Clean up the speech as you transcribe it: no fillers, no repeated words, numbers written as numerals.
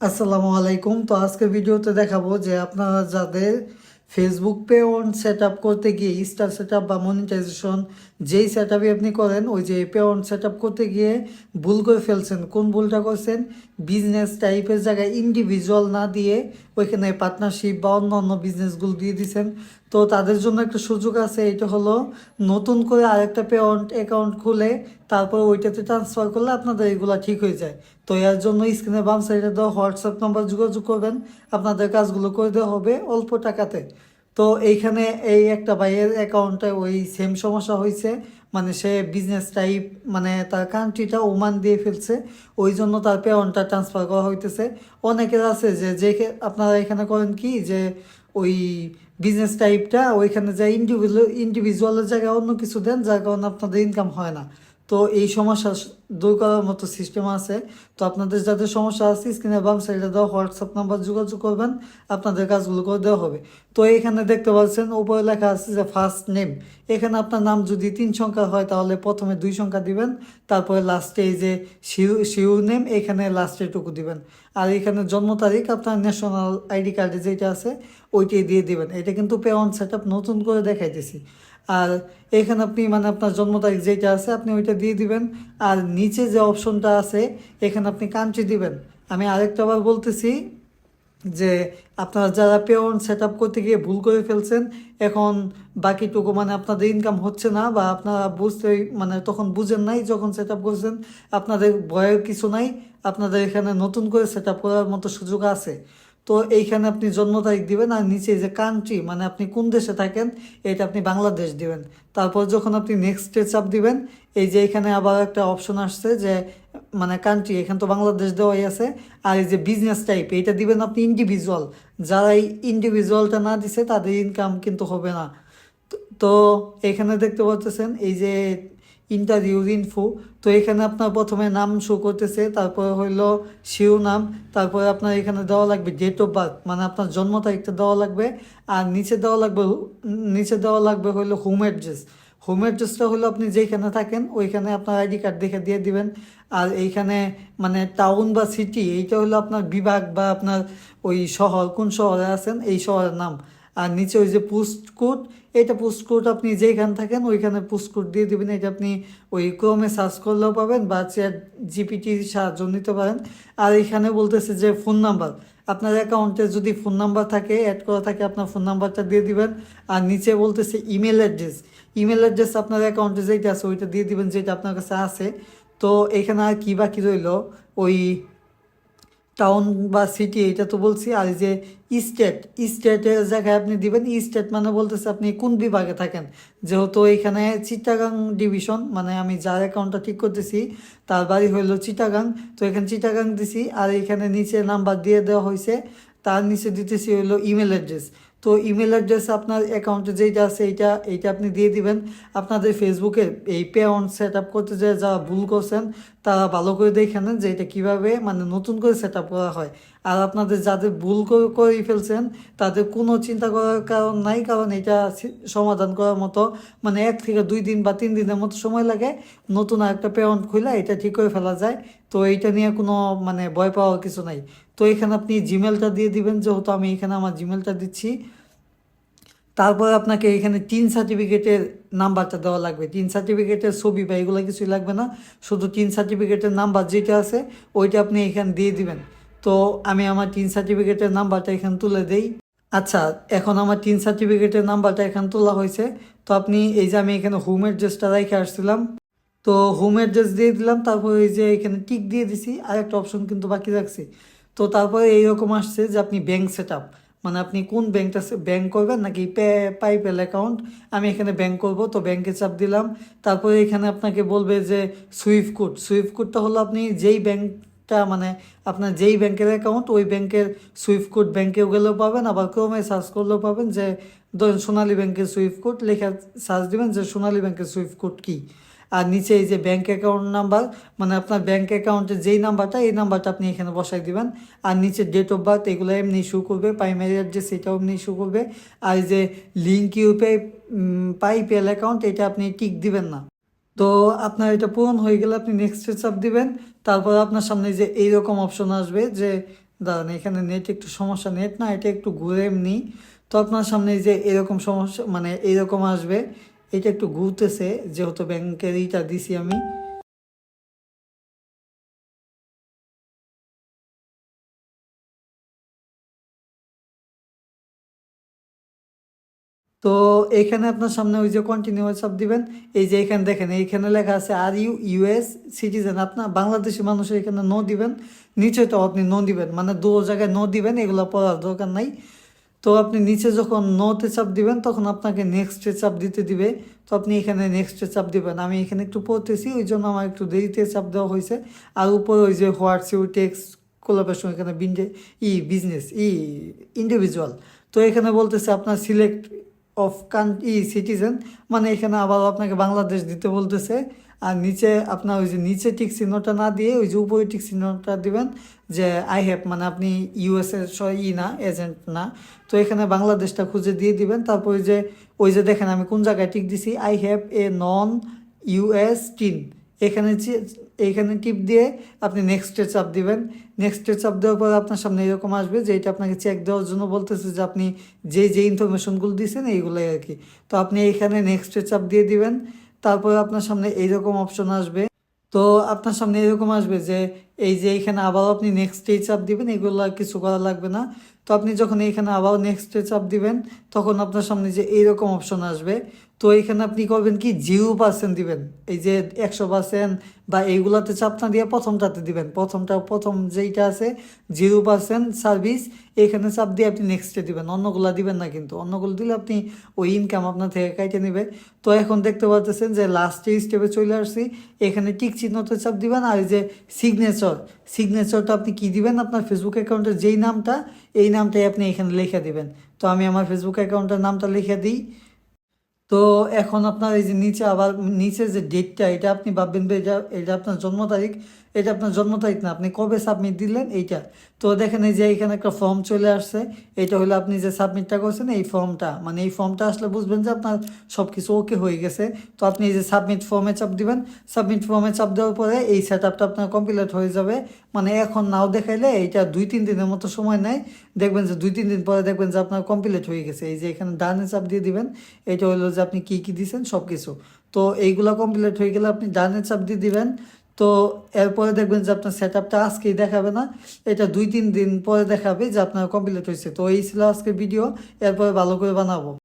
আসসালামু আলাইকুম। তো আজকে ভিডিওতে দেখাবো যে আপনারা যাদের ফেসবুক পেঅন সেট আপ করতে গিয়ে স্টার সেট আপ বা মনিটাইজেশন যেই সেট আপই আপনি করেন, ওই যে পেঅন সেট আপ করতে গিয়ে ভুল করে ফেলছেন। কোন ভুলটা করছেন? বিজনেস টাইপের জায়গায় ইন্ডিভিজুয়াল না দিয়ে ওইখানে পার্টনারশিপ বা অন্য অন্য বিজনেসগুলো দিয়ে দিয়েছেন। তো তাদের জন্য একটা সুযোগ আছে, এটা হলো নতুন করে আরেকটা পেঅন অ্যাকাউন্ট খুলে তারপর ওইটাতে ট্রান্সফার করলে আপনাদের এগুলো ঠিক হয়ে যায়। তো এর জন্য স্ক্রিনে বাম সাইডে দেওয়া হোয়াটসঅ্যাপ নাম্বার যোগাযোগ করবেন, আপনাদের কাজগুলো করে দেওয়া হবে অল্প টাকাতে। তো এইখানে এই একটা ভাইয়ের অ্যাকাউন্টে ওই সেম সমস্যা হয়েছে, মানে সে বিজনেস টাইপ মানে তার কান্ট্রিটা ওমান দিয়ে ফেলছে, ওই জন্য তার পেমেন্টটা ট্রান্সফার করা হইতেছে। অনেকের আছে যে যে আপনারা এখানে করেন কি যে ওই বিজনেস টাইপটা ওইখানে যে ইন্ডিভিজুয়ালের জায়গায় অন্য কিছু দেন, যার কারণে আপনাদের ইনকাম হয় না। তো এই সমস্যা দূর করার মতো সিস্টেম আছে। তো আপনাদের যাদের সমস্যা আছে স্ক্রিনে বাম সাইডে দেওয়া হোয়াটসঅ্যাপ নাম্বার যোগাযোগ করবেন, আপনাদের কাজগুলো করে দেওয়া হবে। তো এখানে দেখতে পাচ্ছেন উপরে লেখা আছে যে ফার্স্ট নেম। এখানে আপনার নাম যদি 3 সংখ্যা হয় তাহলে প্রথমে 2 সংখ্যা দিবেন, তারপরে লাস্টে এই যে শিউ নেম এখানে লাস্টে টুকু দিবেন। আর এখানে জন্ম তারিখ আপনার ন্যাশনাল আইডি কার্ডে যেটা আছে ওইটাই দিয়ে দিবেন। এটা কিন্তু পেমেন্ট সেট আপ নতুন করে দেখাইতেছি। আর এখানে আপনি মানে আপনার জন্ম তারিখ যেটা আছে আপনি ওইটা দিয়ে দিবেন। আর নিচে যে অপশনটা আছে এখানে আপনি কান্ট্রি দিবেন। আমি আরেকটা বার বলতেছি যে আপনারা যারা পেমেন্ট সেট আপ করতে গিয়ে ভুল করে ফেলছেন, এখন বাকিটুকু মানে আপনাদের ইনকাম হচ্ছে না বা আপনারা বুঝতে মানে তখন বুঝেন নাই যখন সেট আপ করছেন, আপনাদের ভয়ের কিছু নাই। আপনাদের এখানে নতুন করে সেট আপ করার মতো সুযোগ আছে। তো এইখানে আপনি জন্ম তারিখ দিবেন আর নিচে যে কান্ট্রি মানে আপনি কোন দেশে থাকেন এটা আপনি বাংলাদেশ দিবেন। তারপর যখন আপনি নেক্সটে চাপ দিবেন, এই যে এখানে আবার একটা অপশন আসছে যে মানে কান্ট্রি, এখানে তো বাংলাদেশ দেওয়াই আছে। আর এই যে বিজনেস টাইপ এইটা দিবেন আপনি ইন্ডিভিজুয়াল। যারা এই ইন্ডিভিজুয়ালটা না দিছে তাদের ইনকাম কিন্তু হবে না। তো এখানে দেখতে পাচ্ছেন এই যে ইন্টারভিউ ইনফো। তো এখানে আপনার প্রথমে নাম শো করতেছে, তারপরে হইলো শিরোনাম, তারপরে আপনার এখানে দেওয়া লাগবে ডেট অফ বার্থ মানে আপনার জন্ম তারিখটা দেওয়া লাগবে। আর নিচে দেওয়া লাগবে হইলো হোম অ্যাড্রেস। হোম অ্যাড্রেসটা হলো আপনি যেখানে থাকেন ওইখানে আপনার আইডি কার্ড দেখে দিয়ে দিবেন। আর এইখানে মানে টাউন বা সিটি এইটা হলো আপনার বিভাগ বা আপনার ওই শহর, কোন শহরে আছেন এই শহরের নাম। আর নিচে ওই যে পোস্ট কোড, এটা পোস্ট কোড আপনি যেখানে থাকেন ওইখানে পোস্ট কোড দিয়ে দিবেন। এটা আপনি ওই ক্রোমে সার্চ করলেও পাবেন বা চ্যাট জিপিটির সাহায্য নিতে পারেন। আর এখানে বলতেছে যে ফোন নাম্বার, আপনার অ্যাকাউন্টে যদি ফোন নাম্বার থাকে অ্যাড করা থাকে আপনার ফোন নাম্বারটা দিয়ে দিবেন। আর নিচে বলতেছে ইমেল অ্যাড্রেস, ইমেল অ্যাড্রেস আপনার অ্যাকাউন্টে যেটা আছে ওইটা দিয়ে দিবেন যেটা আপনার কাছে আছে। তো এখানে আর কি বাকি রইলো ওই টাউন বা সিটি এটা তো বলছি। আর এই যে স্টেট, স্টেটের জায়গায় আপনি দিবেন স্টেট মানে বলতেছে আপনি কোন বিভাগে থাকেন। যেহেতু এখানে চিটাগাং ডিভিশন মানে আমি যার অ্যাকাউন্টটা ঠিক করতেছি তার বাড়ি হইলো চিটাগাং, তো এখানে চিটাগাং দিছি। আর এখানে নিচে নাম্বার দিয়ে দেওয়া হয়েছে, তার নিচে দিতেছি হইলো ইমেল অ্যাড্রেস। তো ইমেল অ্যাড্রেস আপনার অ্যাকাউন্টে যেটা আছে এইটা এইটা আপনি দিয়ে দিবেন। আপনাদের ফেসবুকে এই পেঅন সেট আপ করতে যে যারা ভুল করছেন তারা ভালো করে দেখে নেন যে এটা কীভাবে মানে নতুন করে সেট আপ করা হয়। আর আপনাদের যাদের ভুল করে ফেলছেন তাদের কোনো চিন্তা করার কারণ নাই, কারণ এটা সমাধান করার মতো মানে 1 থেকে 2 দিন বা 3 দিনের মতো সময় লাগে। নতুন আরেকটা পেঅন খুলে এটা ঠিক করে ফেলা যায়। তো এইটা নিয়ে কোনো মানে ভয় পাওয়ার কিছু নাই। তো এখানে আপনি জিমেলটা দিয়ে দিবেন, যেহেতু আমি এখানে আমার জিমেলটা দিচ্ছি। তারপর আপনাকে এখানে টিন সার্টিফিকেটের নাম্বারটা দেওয়া লাগবে। টিন সার্টিফিকেটের ছবি বা এগুলো কিছুই লাগবে না, শুধু টিন সার্টিফিকেটের নাম্বার যেটা আছে ওইটা আপনি এখানে দিয়ে দিবেন। তো আমি আমার টিন সার্টিফিকেটের নাম্বারটা এখানে তুলে দেই। আচ্ছা, এখন আমার টিন সার্টিফিকেটের নাম্বারটা এখানে তোলা হয়েছে। তো আপনি এই যে আমি এখানে হোম অ্যাড্রেসটা রেখে আসছিলাম, তো হোম অ্যাড্রেস দিয়ে দিলাম। তারপর এই যে এখানে টিক দিয়ে দিছি, আর একটা অপশন কিন্তু বাকি রাখছি। তো তারপরে এইরকম আসছে যে আপনি ব্যাংক সেট আপ মানে আপনি কোন ব্যাংকটা ব্যাংক করবেন নাকি পাইপেল অ্যাকাউন্ট। আমি এখানে ব্যাংক করব, তো ব্যাংকে চাপ দিলাম। তারপরে এখানে আপনাকে বলবে যে সুইফট কোড, সুইফট কোডটা হলো আপনি যেই ব্যাংকটা মানে আপনার যেই ব্যাংকের অ্যাকাউন্ট ওই ব্যাংকের সুইফট কোড ব্যাংকেও গেলেও পাবেন, আবার ক্রোমে সার্চ করলেও পাবেন যে ধরেন সোনালী ব্যাংকের সুইফট কোড লেখা সার্চ দিবেন যে সোনালী ব্যাংকের সুইফট কোড কী। আর নিচে এই যে ব্যাংক অ্যাকাউন্ট নাম্বার মানে আপনার ব্যাংক অ্যাকাউন্টের যেই নাম্বারটা এই নাম্বারটা আপনি এখানে বসাই দিবেন। আর নিচে ডেট অফ বার্থ এগুলো এমনি শো করবে, প্রাইমারি অ্যাড্রেস এটাও এমনি শো করবে। আর এই যে লিঙ্ক ইউপিআই পাইপেল অ্যাকাউন্ট এটা আপনি টিক দিবেন না। তো আপনার এটা পূরণ হয়ে গেলে আপনি নেক্সট চাপ দিবেন। তারপর আপনার সামনে যে এইরকম অপশন আসবে যে দাঁড়ান, এখানে নেট একটু সমস্যা, নেট না, এটা একটু ঘুরে এমনি। তো আপনার সামনে এই যে এরকম সমস্যা, মানে এরকম আসবে, এটা একটু ঘুরতেছে যেহেতু ব্যাংকের ইটা দিছি আমি। তো এখানে আপনার সামনে ওই যে কন্টিনিউ চাপ দিবেন। এই যে এখানে দেখেন, এইখানে লেখা আছে আর ইউ ইউএস সিটিজেন, আপনার বাংলাদেশি মানুষের এখানে নো দিবেন, নিচে তো আপনি নো দিবেন, মানে দু জায়গায় নো দিবেন, এগুলো পড়ার দরকার নাই। তো আপনি নিচে যখন নোতে চাপ দিবেন তখন আপনাকে নেক্সটে চাপ দিতে দিবে। তো আপনি এখানে নেক্সটে চাপ দিবেন। আমি এখানে একটু পড়তেছি, ওই জন্য আমার একটু দেরিতে চাপ দেওয়া হয়েছে। আর উপরে ওই যে হোয়াটস ইউ টেক্স কোলাবরেশন, এখানে বিজনেস ইন্ডিভিজুয়াল। তো এখানে বলতেছে আপনার সিলেক্ট অফ সিটিজেন, মানে এখানে আবার আপনাকে বাংলাদেশ দিতে বলতেছে। আর নিচে আপনার ওই যে নিচে টিক চিহ্নটা না দিয়ে ওই যে উপরে টিক চিহ্নটা দিবেন, যে আই হ্যাভ, মানে আপনি ইউএসএ না, এজেন্ট না। তো এখানে বাংলাদেশটা খুঁজে দিয়ে দিবেন। তারপর ওই যে দেখেন আমি কোন জায়গায় টিক দিছি, I have a non US tin. এখানে এইখানে টিপ দিয়ে আপনি নেক্সটে চাপ দিবেন। নেক্সটে চাপ দেওয়ার পর আপনার সামনে এরকম আসবে যে এটা আপনাকে চেক দেওয়ার জন্য বলতেছে যে আপনি যে ইনফরমেশনগুলো দিয়েছেন এইগুলোই আর কি। তো আপনি এইখানে নেক্সটে চাপ দিয়ে দিবেন। তারপরে আপনার সামনে এইরকম অপশন আসবে। তো আপনার সামনে এরকম আসবে যে এই যে এইখানে আবার আপনি নেক্সটে চাপ দিবেন, এগুলো আর কিছু করা লাগবে না। তো আপনি যখন এইখানে আবার নেক্সটে চাপ দিবেন তখন আপনার সামনে যে এইরকম অপশন আসবে। তো এইখানে আপনি করবেন কি 0% দিবেন, এই যে 100% বা এইগুলাতে চাপ না দিয়ে প্রথমটাতে দিবেন। প্রথম যেইটা আছে 0% সার্ভিস, এখানে চাপ দিয়ে আপনি নেক্সটে দিবেন, অন্যগুলা দিবেন না। কিন্তু অন্যগুলো দিলে আপনি ওই ইনকাম আপনার থেকে কাইটে নেবে। তো এখন দেখতে পাচ্ছেন যে লাস্টে স্টেপে চলে আসছি। এখানে টিক চিহ্নতে চাপ দিবেন। আর এই যে সিগনেচারটা আপনি কি দিবেন, আপনার ফেসবুক অ্যাকাউন্টের যেই নামটা, এই নামটাই আপনি এখানে লিখে দিবেন। তো আমি আমার ফেসবুক অ্যাকাউন্টের নামটা লিখে দিই। তো এখন আপনার এই যে নিচে আবার নিচে যে ডেটটা, এটা আপনি ভাববেন যে এটা এটা আপনার জন্ম তারিখ। এটা আপনার জন্ম তারিখ না, আপনি কবে সাবমিট দিলেন এইটা। তো দেখেন এই যে এখানে একটা ফর্ম চলে আসছে। এটা হলো আপনি যে সাবমিটটা করছেন এই ফর্মটা, মানে এই ফর্মটা আসলে বুঝবেন যে আপনার সব কিছু ওকে হয়ে গেছে। তো আপনি এই যে সাবমিট ফর্মে চাপ দিবেন। সাবমিট ফর্মে চাপ দেওয়ার পরে এই সেট আপটা আপনার কমপ্লিট হয়ে যাবে। মানে এখন নাও দেখাইলে এইটা 2-3 দিনের মতো সময় নেয়। দেখবেন যে 2-3 দিন পরে দেখবেন যে আপনার কমপ্লিট হয়ে গেছে। এই যে এখানে ডানে চাপ দিয়ে দিবেন। এটা হলো যে আপনি কি কি দিয়েছেন সব কিছু। তো এইগুলা কমপ্লিট হয়ে গেলে আপনি ডানে চাপ দিয়ে দিবেন। তো এরপরে দেখবেন যে আপনার সেট আপটা আজকেই দেখাবে না, এটা 2-3 দিন পরে দেখাবে যে আপনার কমপ্লিট হয়েছে। তো এই ছিল আজকের ভিডিও, এরপরে ভালো করে বানাবো।